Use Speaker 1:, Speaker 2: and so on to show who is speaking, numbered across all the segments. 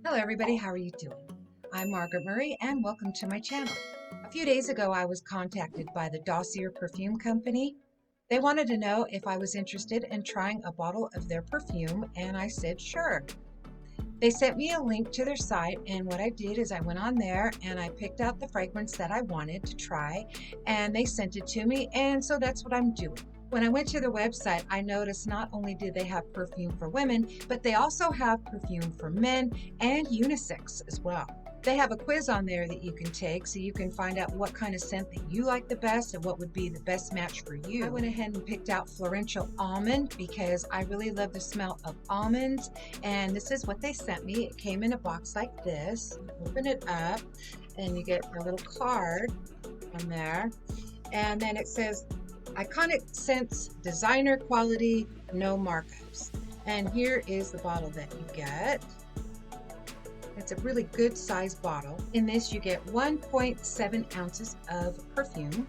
Speaker 1: Hello everybody, how are you doing? I'm Margaret Murray and welcome to my channel. A few days ago I was contacted by the Dossier perfume company. They wanted to know if I was interested in trying a bottle of their perfume and I said sure. They sent me a link to their site and what I did is I went on there and I picked out the fragrance that I wanted to try and they sent it to me, and so that's what I'm doing. When I went to the website, I noticed not only did they have perfume for women, but they also have perfume for men and unisex as well. They have a quiz on there that you can take so you can find out what kind of scent that you like the best and what would be the best match for you. I went ahead and picked out Florential Almond because I really love the smell of almonds, and this is what they sent me. It came in a box like this. Open it up and you get a little card on there, and then it says iconic scents, designer quality, no markups. And here is the bottle that you get. It's a really good sized bottle. In this you get 1.7 ounces of perfume.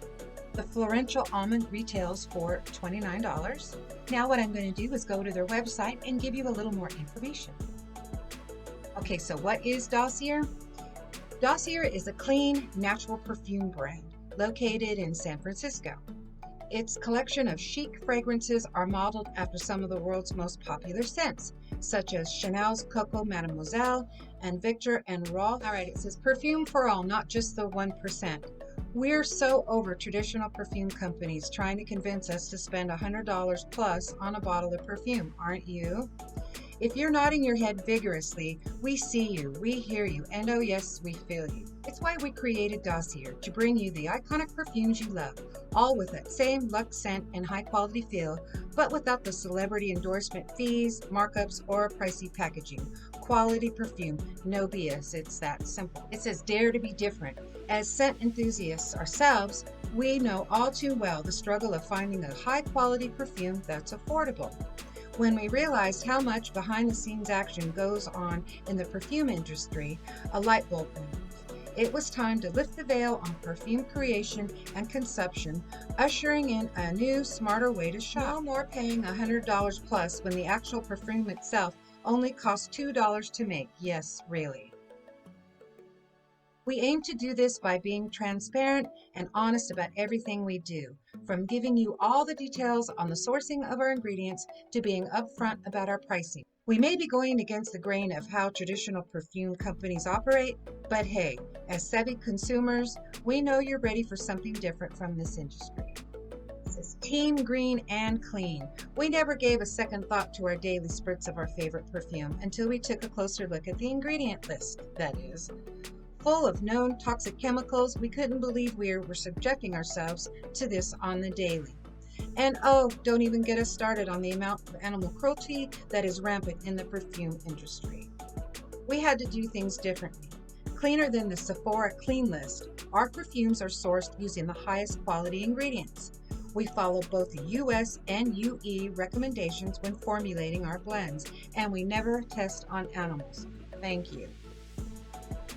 Speaker 1: The Florential Almond retails for $29. Now what I'm going to do is go to their website and give you a little more information. Okay, so what is Dossier? Dossier is a clean, natural perfume brand located in San Francisco. Its collection of chic fragrances are modeled after some of the world's most popular scents, such as Chanel's Coco Mademoiselle and Victor and Rolf. All right, it says perfume for all, not just the 1%. We're so over traditional perfume companies trying to convince us to spend $100 plus on a bottle of perfume, aren't you? If you're nodding your head vigorously, we see you, we hear you, and oh yes, we feel you. It's why we created Dossier, to bring you the iconic perfumes you love, all with that same luxe scent and high quality feel, but without the celebrity endorsement fees, markups, or pricey packaging. Quality perfume, no BS, it's that simple. It says dare to be different. As scent enthusiasts ourselves, we know all too well the struggle of finding a high quality perfume that's affordable. When we realized how much behind-the-scenes action goes on in the perfume industry, a light bulb went off. It was time to lift the veil on perfume creation and consumption, ushering in a new, smarter way to shop. No more paying $100 plus when the actual perfume itself only costs $2 to make. Yes, really. We aim to do this by being transparent and honest about everything we do, from giving you all the details on the sourcing of our ingredients to being upfront about our pricing. We may be going against the grain of how traditional perfume companies operate, but hey, as savvy consumers, we know you're ready for something different from this industry. It says Team Green and Clean. We never gave a second thought to our daily spritz of our favorite perfume until we took a closer look at the ingredient list, that is. Full of known toxic chemicals, we couldn't believe we were subjecting ourselves to this on the daily. And oh, don't even get us started on the amount of animal cruelty that is rampant in the perfume industry. We had to do things differently. Cleaner than the Sephora Clean List, our perfumes are sourced using the highest quality ingredients. We follow both the US and UE recommendations when formulating our blends, and we never test on animals. Thank you.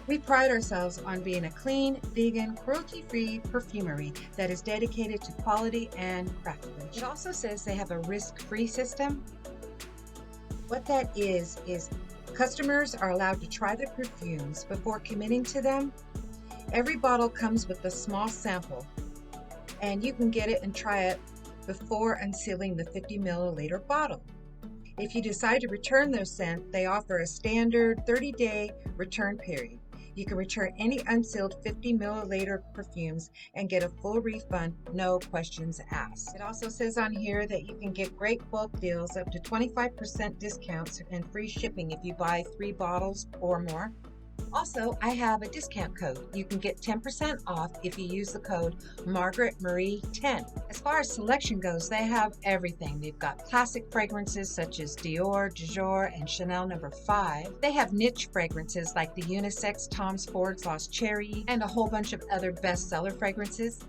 Speaker 1: We pride ourselves on being a clean, vegan, cruelty-free perfumery that is dedicated to quality and craftsmanship. It also says they have a risk-free system. What that is customers are allowed to try the perfumes before committing to them. Every bottle comes with a small sample, and you can get it and try it before unsealing the 50 milliliter bottle. If you decide to return their scent, they offer a standard 30-day return period. You can return any unsealed 50 milliliter perfumes and get a full refund, no questions asked. It also says on here that you can get great bulk deals, up to 25% discounts and free shipping if you buy 3 bottles or more. Also, I have a discount code. You can get 10% off if you use the code MargaretMarie10. As far as selection goes, they have everything. They've got classic fragrances such as Dior, Dior, and Chanel No. 5. They have niche fragrances like the unisex Tom Ford's Lost Cherry and a whole bunch of other bestseller fragrances.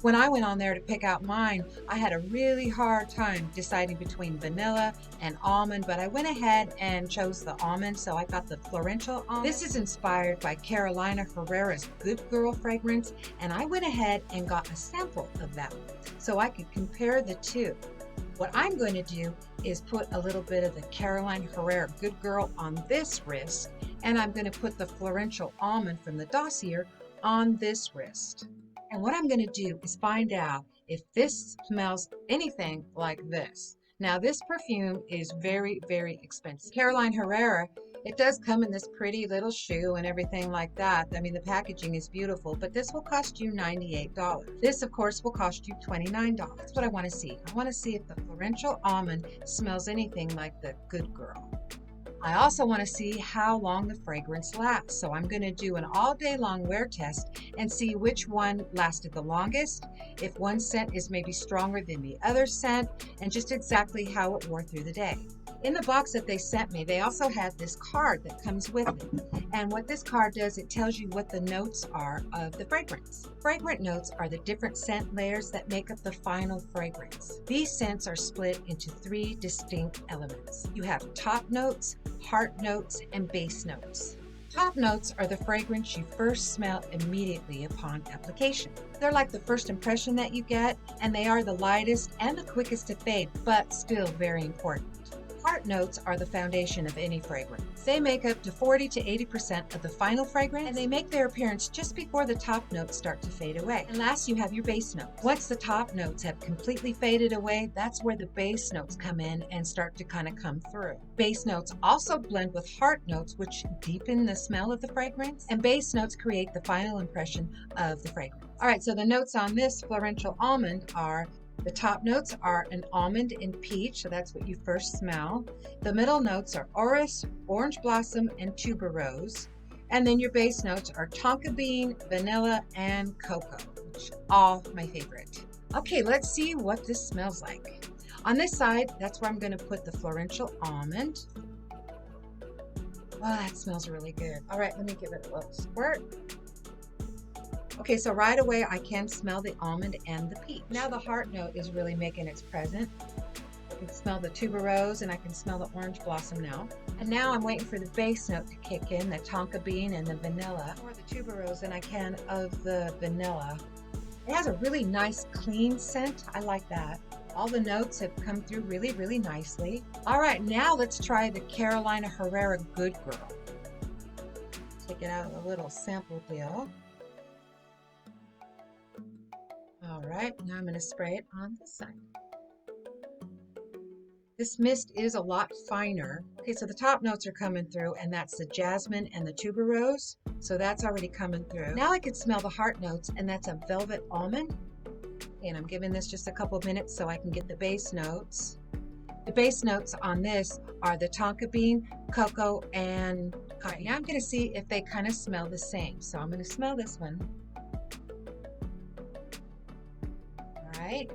Speaker 1: When I went on there to pick out mine, I had a really hard time deciding between vanilla and almond, but I went ahead and chose the almond, so I got the Florential almond. This is inspired by Carolina Herrera's Good Girl fragrance, and I went ahead and got a sample of that so I could compare the two. What I'm going to do is put a little bit of the Carolina Herrera Good Girl on this wrist And I'm going to put the Florential Almond from the Dossier on this wrist. And what I'm going to do is find out if this smells anything like this. Now, this perfume is very, very expensive. Caroline Herrera, it does come in this pretty little shoe and everything like that. I mean, the packaging is beautiful, but this will cost you $98. This, of course, will cost you $29. That's what I want to see. I want to see if the Florential Almond smells anything like the Good Girl. I also want to see how long the fragrance lasts. So I'm going to do an all day long wear test and see which one lasted the longest, if one scent is maybe stronger than the other scent, and just exactly how it wore through the day. In the box that they sent me, they also had this card that comes with it. And what this card does, it tells you what the notes are of the fragrance. Fragrant notes are the different scent layers that make up the final fragrance. These scents are split into 3 distinct elements. You have top notes, heart notes, and base notes. Top notes are the fragrance you first smell immediately upon application. They're like the first impression that you get, and they are the lightest and the quickest to fade, but still very important. Heart notes are the foundation of any fragrance. They make up to 40 to 80% of the final fragrance, and they make their appearance just before the top notes start to fade away. And last, you have your base notes. Once the top notes have completely faded away, that's where the base notes come in and start to kind of come through. Base notes also blend with heart notes, which deepen the smell of the fragrance, and base notes create the final impression of the fragrance. All right, so the notes on this Florential Almond are: the top notes are an almond and peach, so that's what you first smell. The middle notes are orris, orange blossom, and tuberose. And then your base notes are tonka bean, vanilla, and cocoa, which are all my favorite. Okay, let's see what this smells like. On this side, that's where I'm going to put the Florential Almond. Oh, that smells really good. All right, let me give it a little squirt. Okay, so right away I can smell the almond and the peach. Now the heart note is really making its presence. I can smell the tuberose and I can smell the orange blossom now. And now I'm waiting for the base note to kick in, the tonka bean and the vanilla, or the tuberose and I can of the vanilla. It has a really nice clean scent. I like that. All the notes have come through really, really nicely. All right, now let's try the Carolina Herrera Good Girl. Take it out of the little sample deal. All right, now I'm going to spray it on this side. This mist is a lot finer. Okay, so the top notes are coming through, and that's the jasmine and the tuberose. So that's already coming through. Now I can smell the heart notes, and that's a velvet almond. And I'm giving this just a couple of minutes so I can get the base notes. The base notes on this are the tonka bean, cocoa, and cotton. Now I'm going to see if they kind of smell the same. So I'm going to smell this one. Right.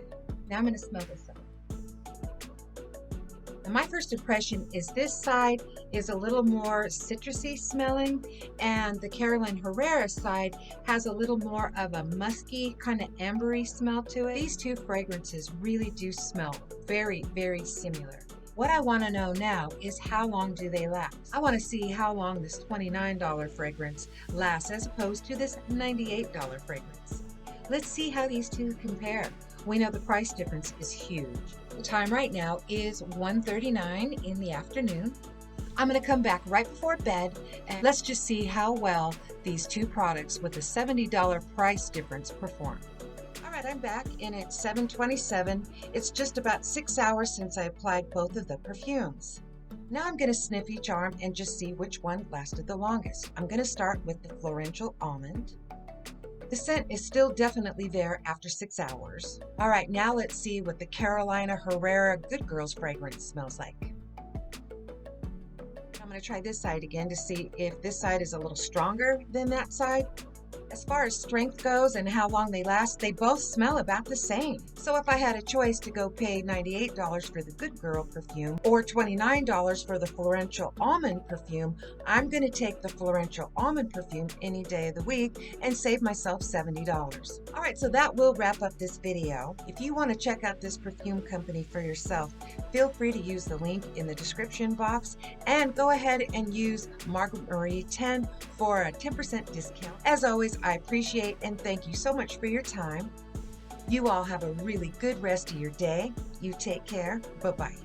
Speaker 1: Now I'm going to smell this one. And my first impression is this side is a little more citrusy smelling, and the Caroline Herrera side has a little more of a musky, kind of ambery smell to it. These two fragrances really do smell very, very similar. What I want to know now is how long do they last? I want to see how long this $29 fragrance lasts as opposed to this $98 fragrance. Let's see how these two compare. We know the price difference is huge. The time right now is 1:39 in the afternoon. I'm going to come back right before bed and let's just see how well these two products with a $70 price difference perform. All right, I'm back and it's 7:27. It's just about 6 hours since I applied both of the perfumes. Now I'm going to sniff each arm and just see which one lasted the longest. I'm going to start with the Florential Almond. The scent is still definitely there after 6 hours. All right, now let's see what the Carolina Herrera Good Girls fragrance smells like. I'm going to try this side again to see if this side is a little stronger than that side. As far as strength goes and how long they last, they both smell about the same. So if I had a choice to go pay $98 for the Good Girl perfume or $29 for the Florential Almond perfume, I'm going to take the Florential Almond perfume any day of the week and save myself $70. All right, so that will wrap up this video. If you want to check out this perfume company for yourself, feel free to use the link in the description box and go ahead and use Margaret Marie 10 for a 10% discount. As always, I appreciate and thank you so much for your time. You all have a really good rest of your day. You take care. Bye-bye.